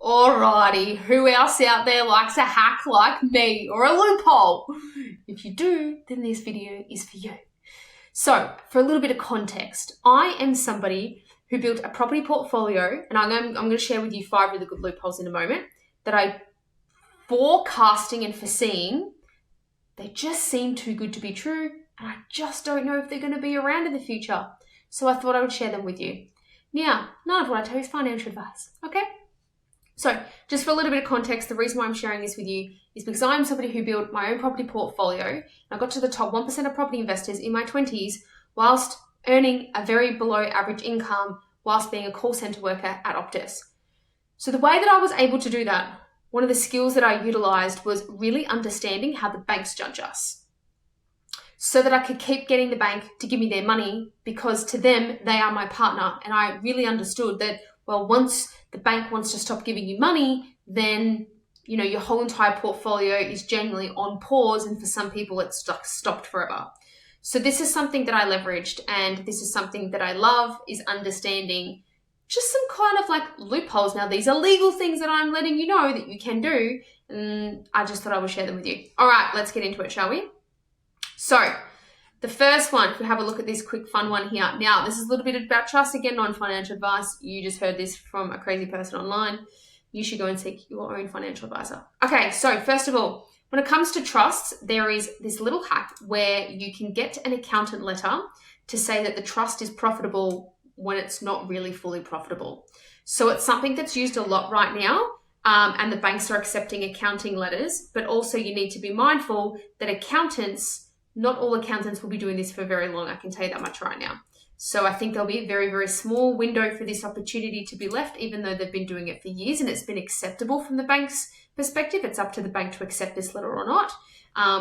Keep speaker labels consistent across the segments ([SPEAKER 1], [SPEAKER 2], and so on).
[SPEAKER 1] Alrighty, who else out there likes a hack like me or a loophole? If you do, then this video is for you. So, for a little bit of context, I am somebody who built a property portfolio, and I'm going to share with you 5 really good loopholes in a moment that I forecasting and foreseeing. They just seem too good to be true, and I just don't know if they're going to be around in the future. So I thought I would share them with you. Now, none of what I tell you is financial advice, okay? So just for a little bit of context, the reason why I'm sharing this with you is because I'm somebody who built my own property portfolio. I got to the top 1% of property investors in my 20s whilst earning a very below average income whilst being a call center worker at Optus. So the way that I was able to do that, one of the skills that I utilized was really understanding how the banks judge us so that I could keep getting the bank to give me their money, because to them, they are my partner. And I really understood that, well, once the bank wants to stop giving you money, then, you know, your whole entire portfolio is generally on pause. And for some people, it's stopped forever. So this is something that I leveraged, and this is something that I love, is understanding just some kind of like loopholes. Now, these are legal things that I'm letting you know that you can do. And I just thought I would share them with you. All right, let's get into it, shall we? So the first one, if we have a look at this quick fun one here. Now, this is a little bit about trust. Again, non-financial advice. You just heard this from a crazy person online. You should go and seek your own financial advisor. Okay, so first of all, when it comes to trusts, there is this little hack where you can get an accountant letter to say that the trust is profitable when it's not really fully profitable. So it's something that's used a lot right now. And the banks are accepting accounting letters, but also you need to be mindful that accountants, not all accountants will be doing this for very long. I can tell you that much right now. So I think there'll be a very, very small window for this opportunity to be left, even though they've been doing it for years and it's been acceptable from the bank's perspective. It's up to the bank to accept this letter or not.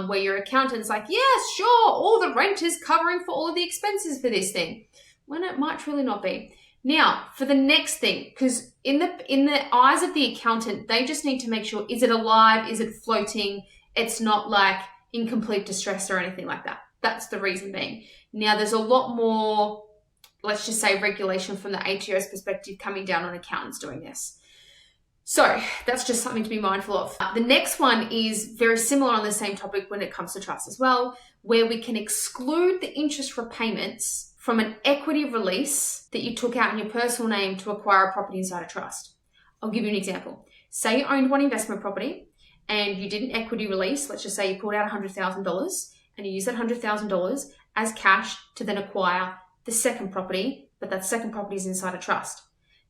[SPEAKER 1] Where your accountant's like, yes, sure, all the rent is covering for all of the expenses for this thing, when it might really not be. Now, for the next thing, because in the eyes of the accountant, they just need to make sure, is it alive? Is it floating? It's not like in complete distress or anything like that. That's the reason being. Now, there's a lot more, let's just say, regulation from the ATO's perspective coming down on accountants doing this. So that's just something to be mindful of. The next one is very similar on the same topic when it comes to trust as well, where we can exclude the interest repayments from an equity release that you took out in your personal name to acquire a property inside a trust. I'll give you an example. Say you owned one investment property and you did an equity release. Let's just say you pulled out $100,000 and you used that $100,000 as cash to then acquire the second property, but that second property is inside a trust.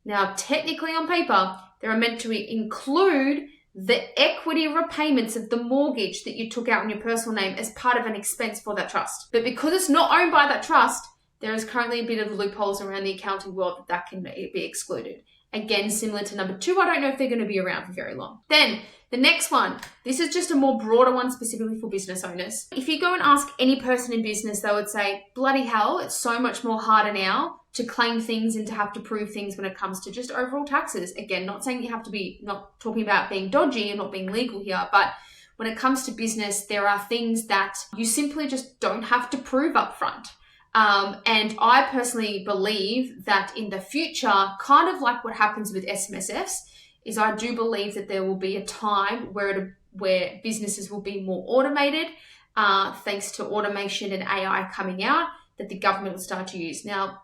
[SPEAKER 1] Now, technically on paper, they are meant to include the equity repayments of the mortgage that you took out in your personal name as part of an expense for that trust. But because it's not owned by that trust, there is currently a bit of loopholes around the accounting world that can be excluded. Again, similar to number 2, I don't know if they're going to be around for very long. Then the next one, this is just a more broader one specifically for business owners. If you go and ask any person in business, they would say, bloody hell, it's so much more harder now to claim things and to have to prove things when it comes to just overall taxes. Again, not saying you have to be, not talking about being dodgy and not being legal here, but when it comes to business, there are things that you simply just don't have to prove upfront. And I personally believe that in the future, kind of like what happens with SMSFs, is I do believe that there will be a time where businesses will be more automated, thanks to automation and AI coming out, that the government will start to use. Now,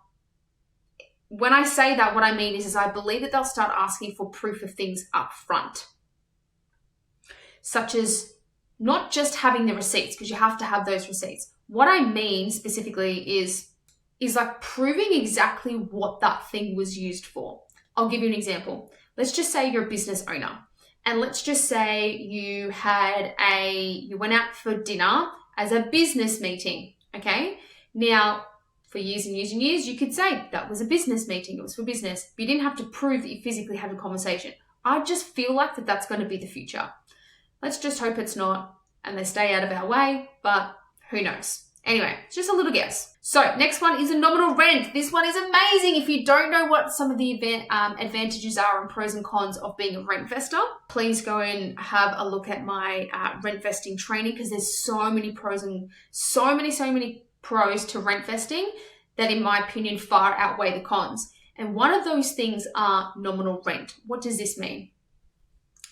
[SPEAKER 1] when I say that, what I mean is I believe that they'll start asking for proof of things up front, such as not just having the receipts, because you have to have those receipts. What I mean specifically is like proving exactly what that thing was used for. I'll give you an example. Let's just say you're a business owner, and let's just say you went out for dinner as a business meeting, okay? Now, for years and years and years, you could say that was a business meeting, it was for business, but you didn't have to prove that you physically had a conversation. I just feel like that's going to be the future. Let's just hope it's not, and they stay out of our way, but who knows? Anyway, it's just a little guess. So next one is a nominal rent. This one is amazing. If you don't know what some of the advantages are and pros and cons of being a rent investor, please go and have a look at my rent vesting training, because there's so many pros and so many pros to rent vesting that, in my opinion, far outweigh the cons. And one of those things are nominal rent. What does this mean?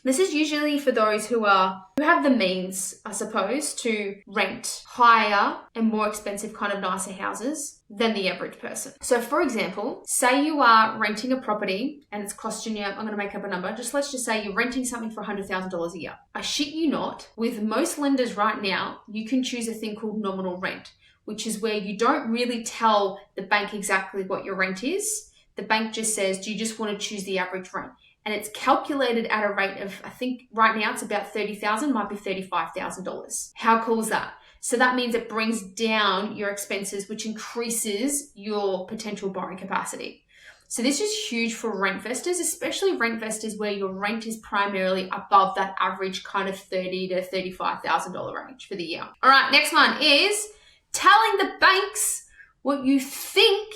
[SPEAKER 1] This is usually for those who have the means, I suppose, to rent higher and more expensive kind of nicer houses than the average person. So for example, say you are renting a property and it's costing you, I'm going to make up a number, let's just say you're renting something for $100,000 a year. I shit you not, with most lenders right now, you can choose a thing called nominal rent, which is where you don't really tell the bank exactly what your rent is. The bank just says, do you just want to choose the average rent? And it's calculated at a rate of, I think right now it's about $30,000, might be $35,000. How cool is that? So that means it brings down your expenses, which increases your potential borrowing capacity. So this is huge for rentvestors, especially rentvestors where your rent is primarily above that average kind of $30,000 to $35,000 range for the year. All right, next one is telling the banks what you think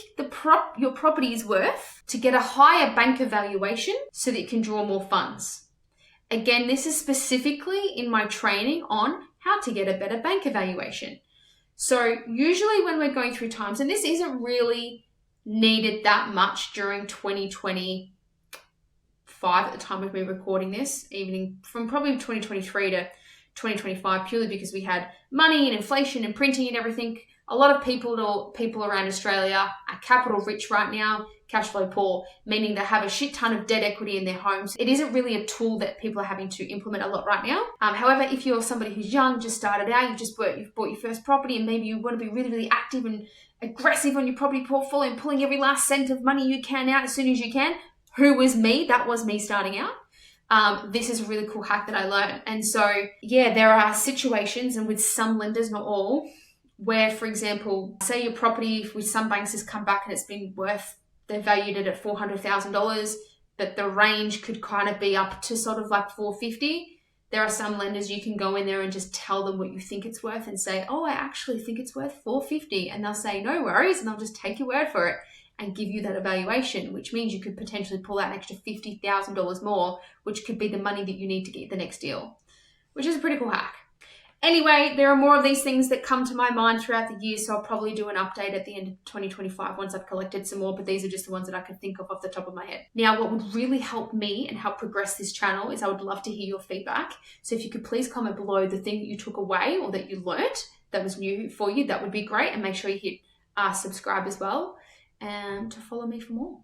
[SPEAKER 1] your property is worth to get a higher bank valuation so that you can draw more funds. Again, this is specifically in my training on how to get a better bank valuation. So usually when we're going through times, and this isn't really needed that much during 2025 at the time of me recording this, even from probably 2023 to 2025, purely because we had money and inflation and printing and everything. A lot of people around Australia are capital rich right now, cash flow poor, meaning they have a shit ton of debt equity in their homes. It isn't really a tool that people are having to implement a lot right now. However, if you're somebody who's young, just started out, you've bought your first property, and maybe you want to be really, really active and aggressive on your property portfolio and pulling every last cent of money you can out as soon as you can. Who was me? That was me starting out. This is a really cool hack that I learned. And so, yeah, there are situations, and with some lenders, not all, where, for example, say your property with some banks has come back and it's been they're valued it at $400,000, but the range could kind of be up to sort of like $450,000. There are some lenders you can go in there and just tell them what you think it's worth and say, oh, I actually think it's worth $450,000. And they'll say, no worries. And they'll just take your word for it and give you that evaluation, which means you could potentially pull out an extra $50,000 more, which could be the money that you need to get the next deal, which is a pretty cool hack. Anyway, there are more of these things that come to my mind throughout the year, so I'll probably do an update at the end of 2025 once I've collected some more, but these are just the ones that I can think of off the top of my head. Now, what would really help me and help progress this channel is I would love to hear your feedback. So if you could please comment below the thing that you took away or that you learnt that was new for you, that would be great. And make sure you hit subscribe as well and to follow me for more.